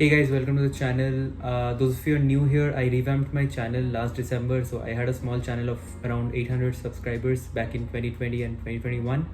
Hey guys, welcome to the channel. Those of you are new here, I revamped my channel last December. So I had a small channel of around 800 subscribers back in 2020 and 2021.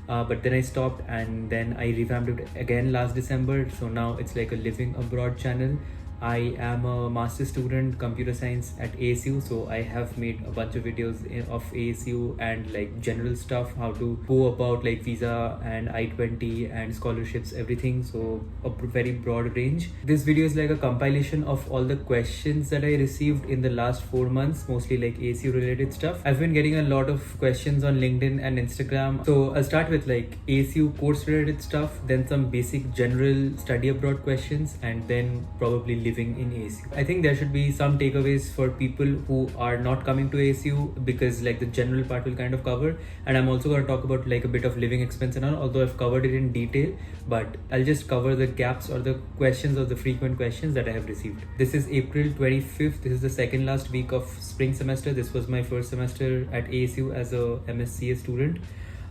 But then I stopped and then I revamped it again last December. So now it's like a living abroad channel. I am a master's student computer science at ASU, so I have made a bunch of videos of ASU and like general stuff, how to go about like visa and I-20 and scholarships, everything. So a very broad range. This video is like a compilation of all the questions that I received in the last 4 months, mostly like ASU related stuff. I've been getting a lot of questions on LinkedIn and Instagram. So I'll start with like ASU course related stuff, then some basic general study abroad questions, and then probably living in ASU. I think there should be some takeaways for people who are not coming to ASU, because like the general part will kind of cover, and I'm also going to talk about like a bit of living expense and all, although I've covered it in detail, but I'll just cover the gaps or the questions or the frequent questions that I have received. This is April 25th. This is the second last week of spring semester. This was my first semester at ASU as a MSCA student.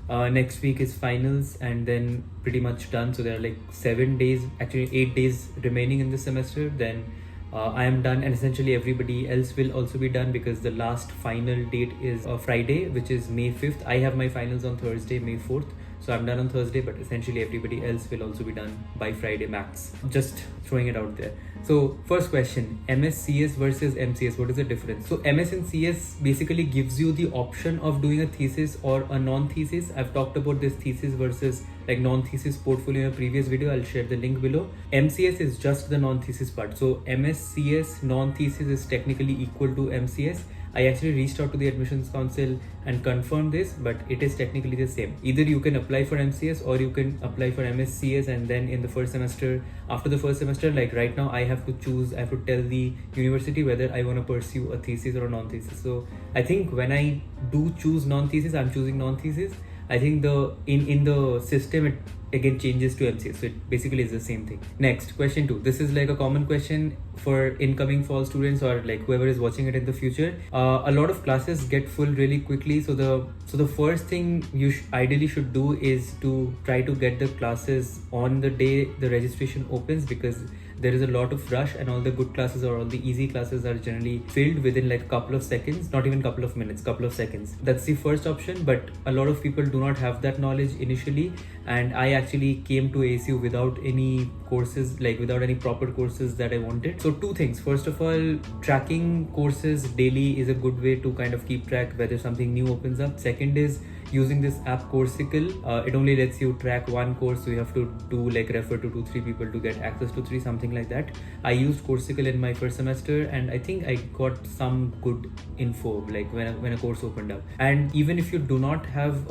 Next week is finals and then pretty much done. So there are like 7 days, actually 8 days remaining in this semester. Then I am done, and essentially everybody else will also be done, because the last final date is Friday, which is May 5th. I have my finals on Thursday, May 4th. So I'm done on Thursday, but essentially everybody else will also be done by Friday max. Just throwing it out there. So first question, MS CS versus MCS, what is the difference? So MS and CS basically gives you the option of doing a thesis or a non-thesis. I've talked about this thesis versus like non-thesis portfolio in a previous video. I'll share the link below. MCS is just the non-thesis part. So MSCS non-thesis is technically equal to MCS. I actually reached out to the admissions council and confirmed this, but it is technically the same. Either you can apply for MCS or you can apply for MSCS, and then in the first semester, after the first semester, like right now, I have to tell the university whether I want to pursue a thesis or a non-thesis. So I think when I do choose non-thesis, I'm choosing non-thesis. I think in the system it again changes to MCS, so it basically is the same thing. Next, question 2. This is like a common question for incoming fall students or like whoever is watching it in the future. A lot of classes get full really quickly, so the first thing you ideally should do is to try to get the classes on the day the registration opens, because there is a lot of rush and all the good classes or all the easy classes are generally filled within like a couple of seconds, not even couple of minutes, couple of seconds. That's the first option, but a lot of people do not have that knowledge initially, and I actually came to ASU without any courses, like without any proper courses that I wanted. So two things. First of all, tracking courses daily is a good way to kind of keep track whether something new opens up. Second is using this app Coursework. It only lets you track one course, so you have to refer to 2-3 people to get access to 3, something like that. I used Coursework in my first semester, and I think I got some good info like when a course opened up. And even if you do not have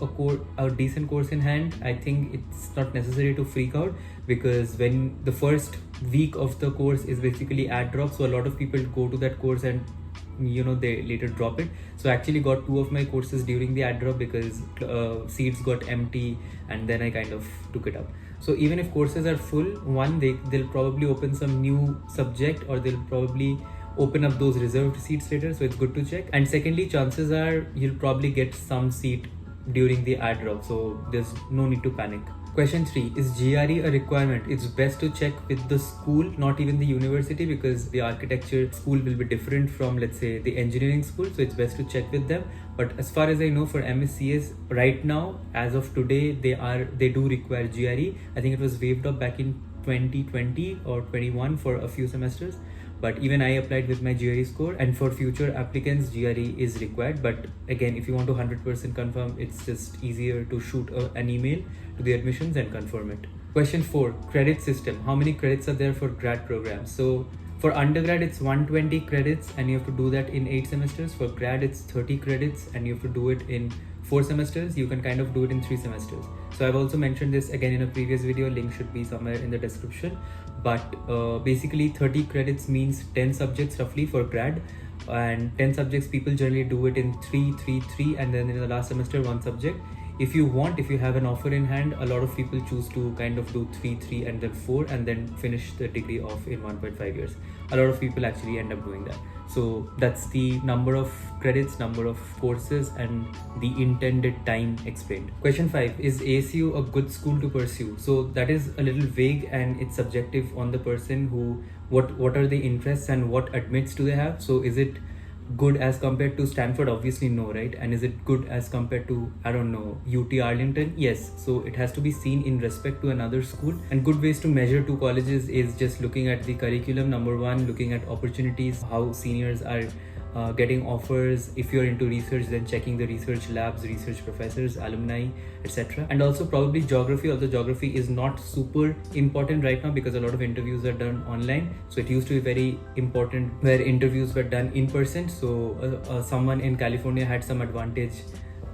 a decent course in hand, I think it's not necessary to freak out, because when the first week of the course is basically ad drop, so a lot of people go to that course and they later drop it. So I actually got 2 of my courses during the ad drop, because seats got empty, and then I kind of took it up. So even if courses are full, one, they'll probably open some new subject, or they'll probably open up those reserved seats later, so it's good to check. And secondly, chances are you'll probably get some seat during the ad drop, so there's no need to panic. Question 3, is GRE a requirement? It's best to check with the school, not even the university, because the architecture school will be different from, let's say, the engineering school. So it's best to check with them. But as far as I know, for MSCS right now, as of today, they do require GRE. I think it was waived up back in 2020 or 21 for a few semesters. But even I applied with my GRE score, and for future applicants, GRE is required. But again, if you want to 100% confirm, it's just easier to shoot an email to the admissions and confirm it. Question 4, credit system. How many credits are there for grad programs? So for undergrad, it's 120 credits, and you have to do that in 8 semesters. For grad, it's 30 credits, and you have to do it in 4 semesters. You can kind of do it in 3 semesters. So I've also mentioned this again in a previous video, link should be somewhere in the description. But basically 30 credits means 10 subjects roughly for grad, and 10 subjects people generally do it in 3, and then in the last semester 1 subject. If you have an offer in hand, a lot of people choose to kind of do 3 and then 4, and then finish the degree off in 1.5 years. a lot of people actually end up doing that. So that's the number of credits, number of courses, and the intended time explained. Question 5, is ASU a good school to pursue? So that is a little vague and it's subjective on the person who, what are the interests and what admits do they have. So is it good as compared to Stanford? Obviously no, right? And is it good as compared to, I don't know, UT Arlington? Yes. So it has to be seen in respect to another school. And good ways to measure two colleges is just looking at the curriculum, number one, looking at opportunities, how seniors are getting offers. If you're into research, then checking the research labs, research professors, alumni, etc. And also probably geography, although geography is not super important right now because a lot of interviews are done online. So it used to be very important where interviews were done in person. So someone in California had some advantage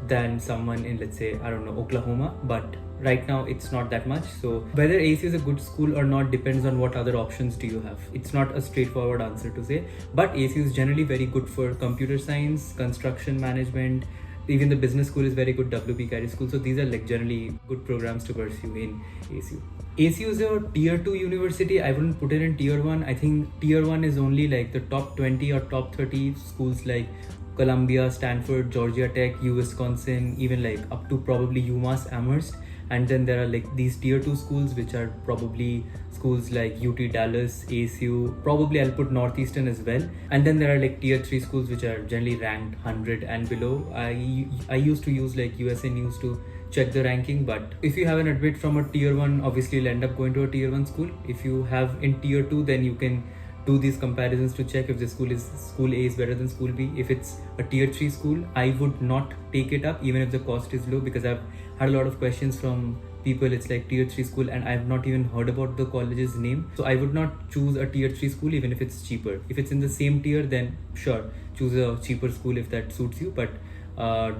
than someone in, let's say, I don't know, Oklahoma, but right now it's not that much. So whether ASU is a good school or not depends on what other options do you have. It's not a straightforward answer to say, but ASU is generally very good for computer science, construction management. Even the business school is very good, WP Carey School. So these are like generally good programs to pursue in ASU. ASU is a tier 2 university. I wouldn't put it in tier 1. I think tier 1 is only like the top 20 or top 30 schools like Columbia, Stanford, Georgia Tech, Wisconsin, even like up to probably UMass Amherst. And then there are like these tier 2 schools, which are probably schools like UT Dallas, ASU, probably I'll put Northeastern as well. And then there are like tier 3 schools, which are generally ranked 100 and below. I used to use like USA News to check the ranking, but if you have an admit from a tier 1, obviously you'll end up going to a tier 1 school. If you have in tier 2, then you can do these comparisons to check if the school A is better than school B. If it's a tier 3 school, I would not take it up even if the cost is low, because I've had a lot of questions from people. It's like tier 3 school and I've not even heard about the college's name. So I would not choose a tier 3 school even if it's cheaper. If it's in the same tier, then sure, choose a cheaper school if that suits you, but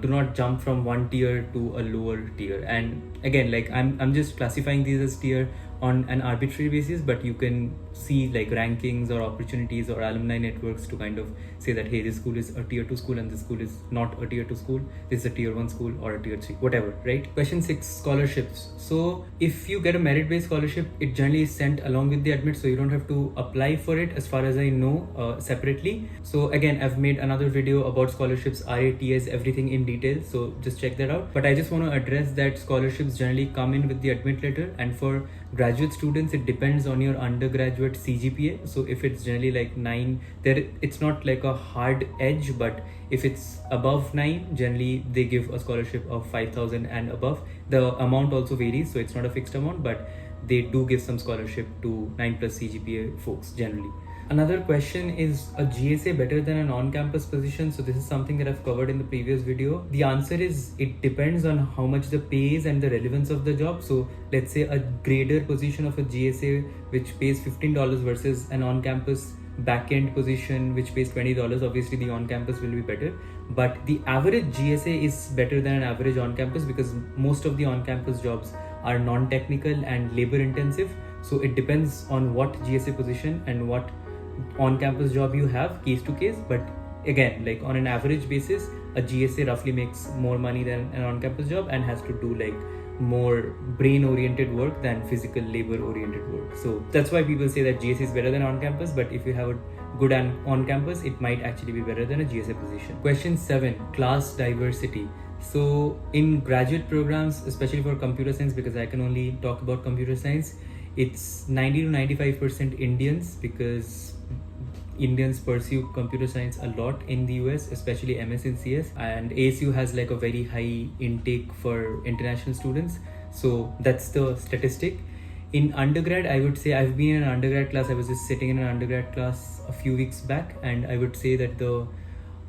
do not jump from one tier to a lower tier. And again, like I'm just classifying these as tier on an arbitrary basis, but you can see like rankings or opportunities or alumni networks to kind of say that, hey, this school is a tier 2 school and this school is not a tier 2 school, this is a tier 1 school or a tier 3, whatever, right? Question 6, scholarships. So if you get a merit-based scholarship, it generally is sent along with the admit, so you don't have to apply for it as far as I know separately. So again, I've made another video about scholarships, RATs, everything in detail, so just check that out. But I just want to address that scholarships generally come in with the admit letter, and for graduate students it depends on your undergraduate CGPA. So if it's generally like 9, there it's not like a hard edge, but if it's above 9, generally they give a scholarship of 5,000 and above. The amount also varies, so it's not a fixed amount, but they do give some scholarship to 9+ CGPA folks generally. Another question is, a GSA better than an on-campus position? So this is something that I've covered in the previous video. The answer is it depends on how much the pay is and the relevance of the job. So let's say a grader position of a GSA which pays $15 versus an on-campus back-end position which pays $20. Obviously the on-campus will be better, but the average GSA is better than an average on-campus because most of the on-campus jobs are non-technical and labor-intensive. So it depends on what GSA position and what on-campus job you have, case to case. But again, like on an average basis, a GSA roughly makes more money than an on-campus job and has to do like more brain-oriented work than physical labor-oriented work. So that's why people say that GSA is better than on-campus, but if you have a good on-campus, it might actually be better than a GSA position. Question 7, class diversity. So in graduate programs, especially for computer science, because I can only talk about computer science, it's 90 to 95% Indians, because Indians pursue computer science a lot in the US, especially MS and CS, and ASU has like a very high intake for international students. So that's the statistic. In undergrad, I would say I've been in an undergrad class. I was just sitting in an undergrad class a few weeks back, and I would say that the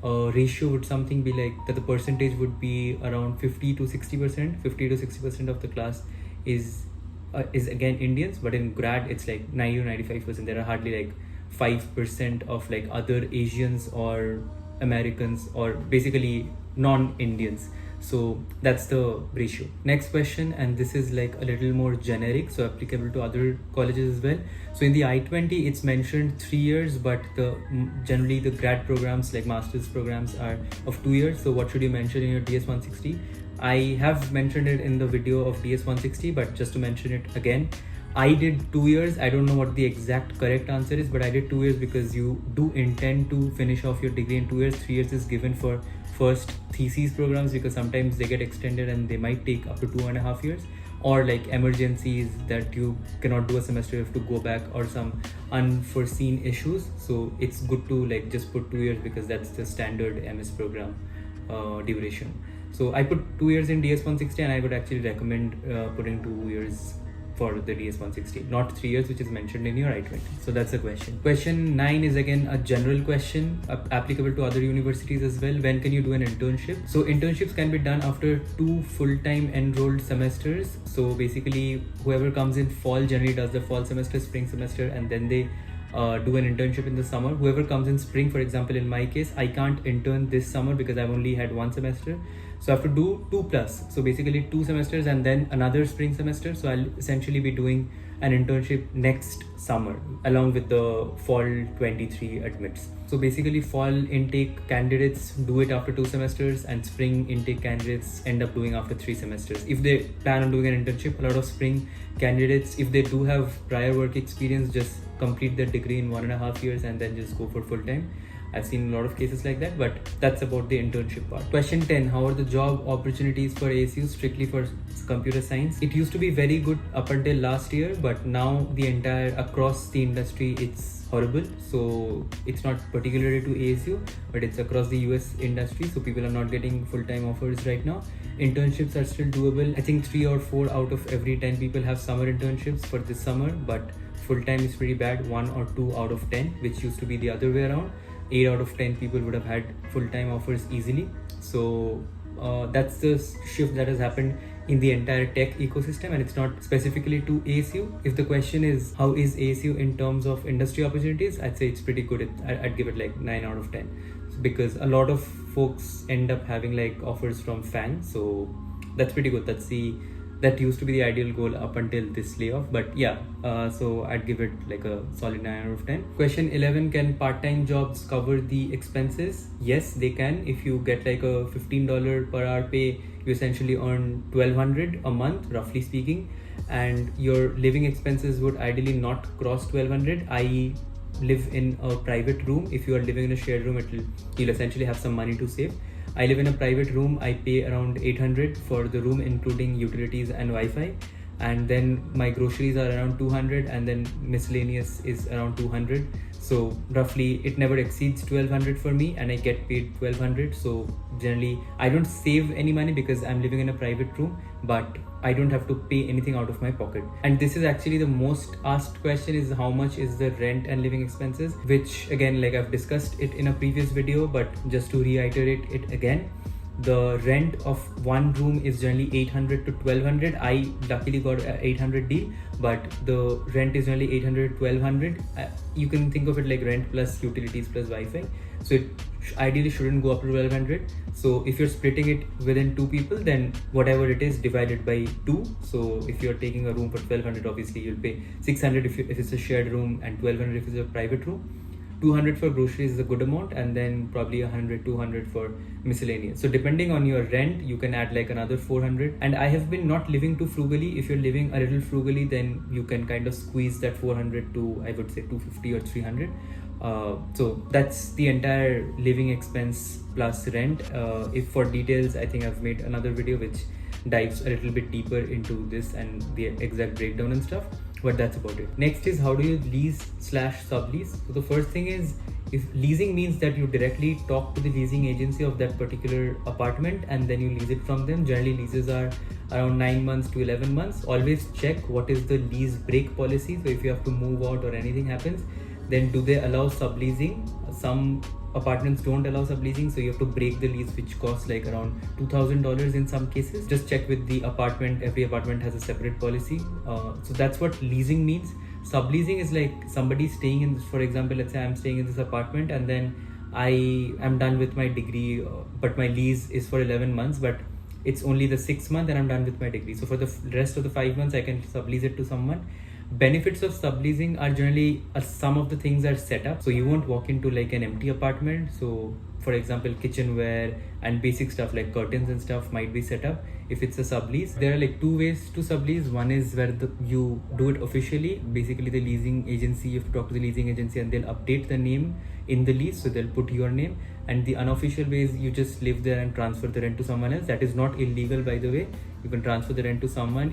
ratio would something be like that the percentage would be around 50 to 60% of the class is again Indians, but in grad it's like 90 to 95%. There are hardly like 5% of like other Asians or Americans or basically non-Indians. So that's the ratio. Next question, and this is like a little more generic, so applicable to other colleges as well. So in the I-20 it's mentioned 3 years, but generally the grad programs like master's programs are of 2 years. So what should you mention in your DS-160? I have mentioned it in the video of DS-160, but just to mention it again, I did 2 years. I don't know what the exact correct answer is, but I did 2 years because you do intend to finish off your degree in 2 years. 3 years is given for first thesis programs because sometimes they get extended and they might take up to 2.5 years, or like emergencies that you cannot do a semester, you have to go back, or some unforeseen issues. So it's good to like just put 2 years because that's the standard MS program duration. So I put 2 years in DS160, and I would actually recommend putting 2 years for the DS160, not 3 years, which is mentioned in your I-20. So that's the question. Question 9 is again a general question applicable to other universities as well. When can you do an internship? So internships can be done after 2 full-time enrolled semesters. So basically, whoever comes in fall generally does the fall semester, spring semester, and then they do an internship in the summer. Whoever comes in spring, for example, in my case, I can't intern this summer because I've only had 1 semester. So I have to do 2+. So basically 2 semesters and then another spring semester. So I'll essentially be doing an internship next summer along with the fall 23 admits. So basically fall intake candidates do it after 2 semesters, and spring intake candidates end up doing after 3 semesters. If they plan on doing an internship, a lot of spring candidates, if they do have prior work experience, just complete their degree in 1.5 years and then just go for full time. I've seen a lot of cases like that, but that's about the internship part. Question 10, how are the job opportunities for ASU strictly for computer science? It used to be very good up until last year, but now the entire across the industry, it's horrible. So it's not particularly to ASU, but it's across the US industry. So people are not getting full-time offers right now. Internships are still doable. I think 3 or 4 out of every 10 people have summer internships for this summer, but full-time is pretty bad, 1 or 2 out of 10, which used to be the other way around. 8 out of 10 people would have had full-time offers easily. So that's the shift that has happened in the entire tech ecosystem, and it's not specifically to ASU. If the question is how is ASU in terms of industry opportunities, I'd say it's pretty good. I'd give it like 9 out of 10 because a lot of folks end up having like offers from FANG. So that's pretty good. That used to be the ideal goal up until this layoff, but yeah, so I'd give it like a solid 9 out of 10. Question 11, can part-time jobs cover the expenses? Yes, they can. If you get like a $15 per hour pay, you essentially earn $1,200 a month, roughly speaking, and your living expenses would ideally not cross $1,200. I live in a private room. If you are living in a shared room, you'll essentially have some money to save. I live in a private room. I pay around $800 for the room, including utilities and Wi-Fi. And then my groceries are around $200, and then miscellaneous is around $200. So roughly it never exceeds $1,200 for me, and I get paid $1,200. So generally I don't save any money because I'm living in a private room, but I don't have to pay anything out of my pocket. And this is actually the most asked question, is how much is the rent and living expenses, which again, like I've discussed it in a previous video, but just to reiterate it again, the rent of one room is generally $800 to $1,200. I luckily got an $800 deal, but the rent is generally $800 to $1,200. You can think of it like rent plus utilities plus Wi-Fi. So it ideally shouldn't go up to $1,200. So if you're splitting it within 2 people, then whatever it is divided by 2. So if you're taking a room for $1,200, obviously you'll pay $600 if it's a shared room, and $1,200 if it's a private room. $200 for groceries is a good amount, and then probably $100, $200 for miscellaneous. So depending on your rent, you can add like another $400. And I have been not living too frugally. If you're living a little frugally, then you can kind of squeeze that $400 to, I would say, $250 or $300. So that's the entire living expense plus rent. If for details, I think I've made another video which dives a little bit deeper into this and the exact breakdown and stuff, but that's about it. Next is, how do you lease/sublease? So the first thing is, if leasing means that you directly talk to the leasing agency of that particular apartment and then you lease it from them. Generally leases are around 9 months to 11 months. Always check what is the lease break policy. So if you have to move out or anything happens, then do they allow subleasing? Some apartments don't allow subleasing, so you have to break the lease, which costs like around $2,000 in some cases. Just check with the apartment. Every apartment has a separate policy. So that's what leasing means. Subleasing is like somebody staying in, for example, let's say I'm staying in this apartment and then I am done with my degree, but my lease is for 11 months, but it's only the 6th month and I'm done with my degree. So for the rest of the 5 months, I can sublease it to someone. Benefits of subleasing are generally some of the things are set up, so you won't walk into like an empty apartment. So for example, kitchenware and basic stuff like curtains and stuff might be set up if it's a sublease. There are like two ways to sublease. One is where you do it officially. Basically, the leasing agency, you have to talk to the leasing agency and they'll update the name in the lease. So they'll put your name. And the unofficial way is you just live there and transfer the rent to someone else. That is not illegal, by the way. You can transfer the rent to someone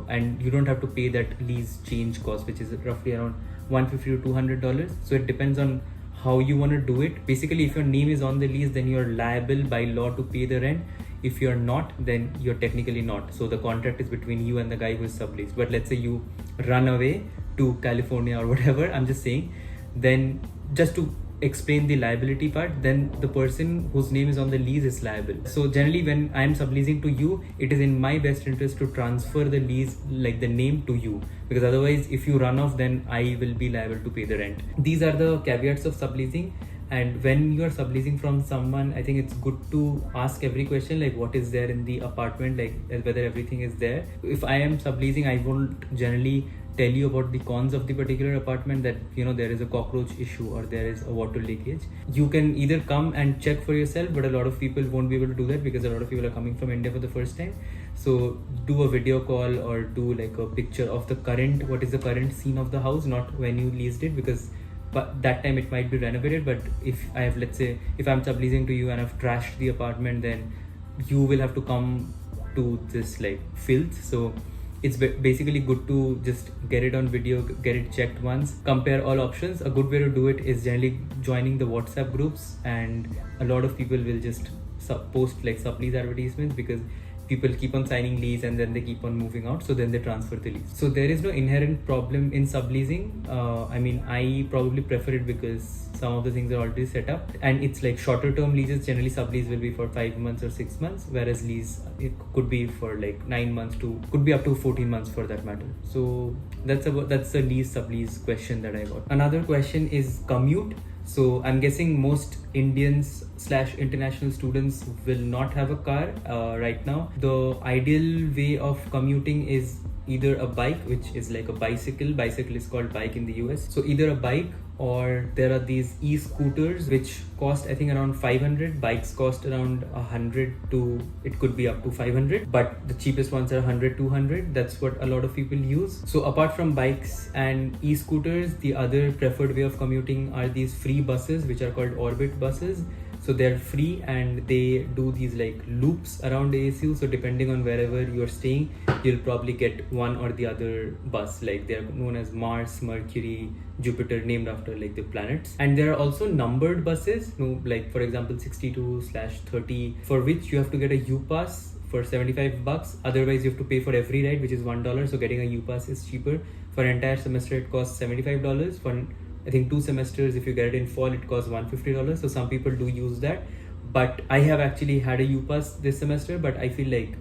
and you don't have to pay that lease change cost, which is roughly around $150 to $200. So it depends on how you want to do it. Basically, if your name is on the lease, then you're liable by law to pay the rent. If you're not, then you're technically not. So the contract is between you and the guy who is subleased. But let's say you run away to California or whatever, I'm just saying, then just to explain the liability part, then the person whose name is on the lease is liable. So generally when I'm subleasing to you, it is in my best interest to transfer the lease, like the name, to you, because otherwise if you run off, then I will be liable to pay the rent. These are the caveats of subleasing. And when you are subleasing from someone, I think it's good to ask every question, like what is there in the apartment, like whether everything is there. If I am subleasing, I won't generally tell you about the cons of the particular apartment, that there is a cockroach issue or there is a water leakage. You can either come and check for yourself, but a lot of people won't be able to do that because a lot of people are coming from India for the first time. So do a video call or do like a picture of what is the current scene of the house, not when you leased it, because but that time it might be renovated. But if I have, let's say, if I'm subleasing to you and I've trashed the apartment, then you will have to come to this like filth. So it's basically good to just get it on video, get it checked once, compare all options. A good way to do it is generally joining the WhatsApp groups, and a lot of people will just post like sublease advertisements, because people keep on signing lease and then they keep on moving out, so then they transfer the lease. So there is no inherent problem in subleasing. I probably prefer it because some of the things are already set up, and it's like shorter term leases. Generally sublease will be for 5 months or 6 months, whereas lease, it could be for like 9 months to could be up to 14 months for that matter. So that's the lease sublease question that I got. Another question is commute. So I'm guessing most Indians/international students will not have a car right now. The ideal way of commuting is either a bike, which is like a bicycle. Bicycle is called bike in the US. So either a bike, or there are these e-scooters which cost I think around 500. Bikes cost around 100 to, it could be up to 500, but the cheapest ones are 100, 200. That's what a lot of people use. So apart from bikes and e-scooters, the other preferred way of commuting are these free buses, which are called orbit buses. So they're free and they do these like loops around ASU. So depending on wherever you're staying, you'll probably get one or the other bus. Like they're known as Mars, Mercury, Jupiter, named after like the planets. And there are also numbered buses, like for example 62/30, for which you have to get a U-Pass for $75. Otherwise you have to pay for every ride, which is $1. So getting a U-Pass is cheaper. For an entire semester it costs $75. For I think 2 semesters, if you get it in fall, it costs $150. So some people do use that. But I have actually had a U-Pass this semester, but I feel like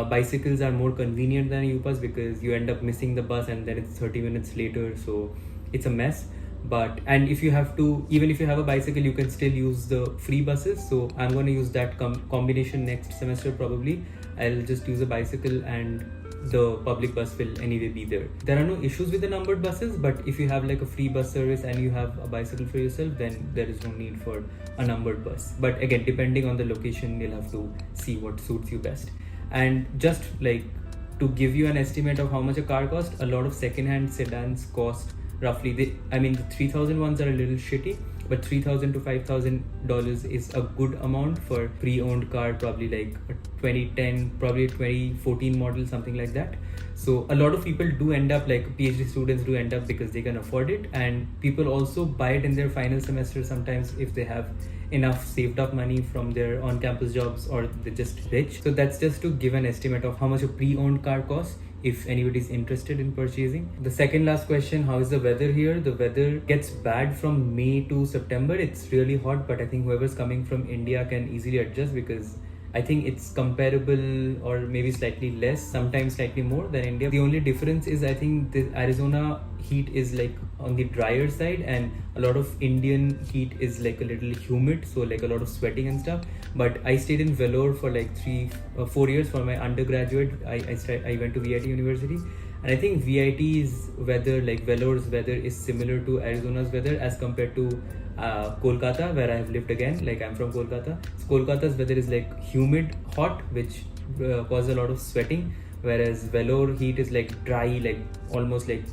bicycles are more convenient than a U-Pass, because you end up missing the bus and then it's 30 minutes later. So it's a mess. And if you have to, even if you have a bicycle, you can still use the free buses. So I'm going to use that combination next semester probably. I'll just use a bicycle and the public bus will anyway be there. There are no issues with the numbered buses, but if you have like a free bus service and you have a bicycle for yourself, then there is no need for a numbered bus. But again, depending on the location, you'll have to see what suits you best. And just like to give you an estimate of how much a car costs, a lot of second-hand sedans cost roughly, the 3,000 ones are a little shitty, but $3,000 to $5,000 is a good amount for pre-owned car, probably like a 2010, probably a 2014 model, something like that. So a lot of people do end up, like PhD students do end up, because they can afford it, and people also buy it in their final semester sometimes if they have enough saved up money from their on-campus jobs, or they're just rich. So that's just to give an estimate of how much a pre-owned car costs, if anybody's interested in purchasing. The second last question, how is the weather here? The weather gets bad from May to September. It's really hot, but I think whoever's coming from India can easily adjust, because I think it's comparable or maybe slightly less, sometimes slightly more than India. The only difference is I think the Arizona heat is like on the drier side, and a lot of Indian heat is like a little humid, so like a lot of sweating and stuff. But I stayed in Vellore for like 4 years for my undergraduate. I went to VIT University, and I think VIT's weather, like Vellore's weather, is similar to Arizona's weather as compared to Kolkata, where I have lived again. Like I'm from Kolkata. So Kolkata's weather is like humid, hot, which causes a lot of sweating. Whereas Vellore heat is like dry, like almost like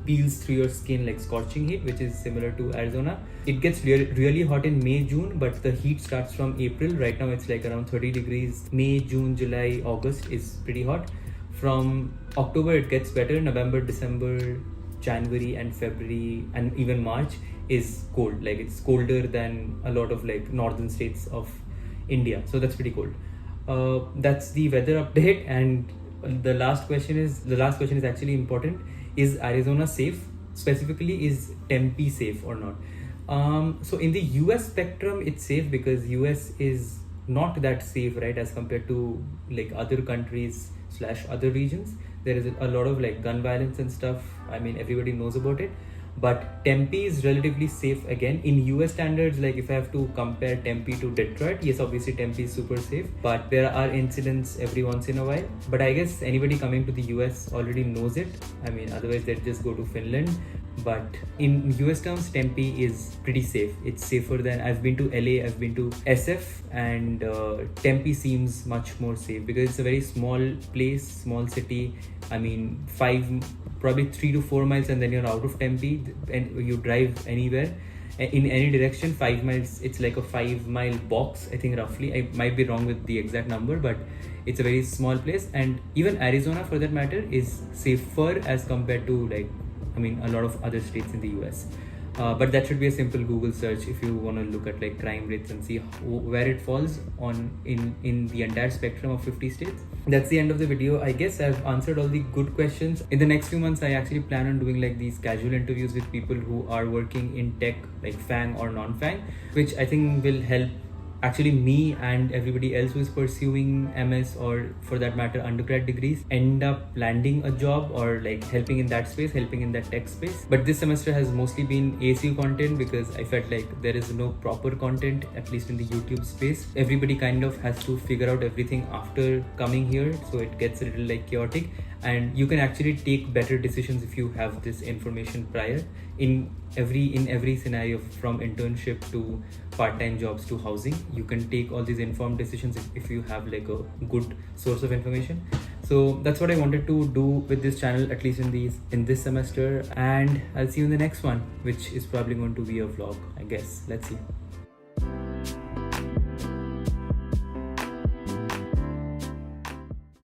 peels through your skin like scorching heat, which is similar to Arizona. It gets really hot in May, June, but the heat starts from April. Right now it's like around 30 degrees. May, June, July, August is pretty hot. From October it gets better. November, December, January and February and even March is cold. Like it's colder than a lot of like northern states of India. So that's pretty cold. That's the weather update. And the last question is actually important. Is Arizona safe? Specifically, is Tempe safe or not? So in the US spectrum, it's safe because US is not that safe, right, as compared to like other countries / other regions. There is a lot of like gun violence and stuff. I mean, everybody knows about it. But Tempe is relatively safe again. In US standards, like if I have to compare Tempe to Detroit, yes, obviously Tempe is super safe, but there are incidents every once in a while. But I guess anybody coming to the US already knows it. I mean, otherwise they'd just go to Finland. But in US terms, Tempe is pretty safe. It's safer than, I've been to LA, I've been to SF, and Tempe seems much more safe because it's a very small place, small city. I mean, probably 3 to 4 miles and then you're out of Tempe, and you drive anywhere in any direction. 5 miles, it's like a 5-mile box, I think, roughly. I might be wrong with the exact number, but it's a very small place. And even Arizona, for that matter, is safer as compared to like, I mean, a lot of other states in the US. But that should be a simple Google search if you want to look at like crime rates and see where it falls on in the entire spectrum of 50 states. That's the end of the video. I guess I've answered all the good questions. In the next few months, I actually plan on doing like these casual interviews with people who are working in tech, like FANG or non-FANG, which I think will help actually me and everybody else who is pursuing MS or for that matter undergrad degrees end up landing a job or like helping in that space, helping in that tech space. But this semester has mostly been ASU content because I felt like there is no proper content, at least in the YouTube space. Everybody kind of has to figure out everything after coming here, so it gets a little like chaotic. And you can actually take better decisions if you have this information prior in every scenario, from internship to part-time jobs to housing. You can take all these informed decisions if you have like a good source of information. So that's what I wanted to do with this channel, at least in this semester. And I'll see you in the next one, which is probably going to be a vlog, I guess. Let's see.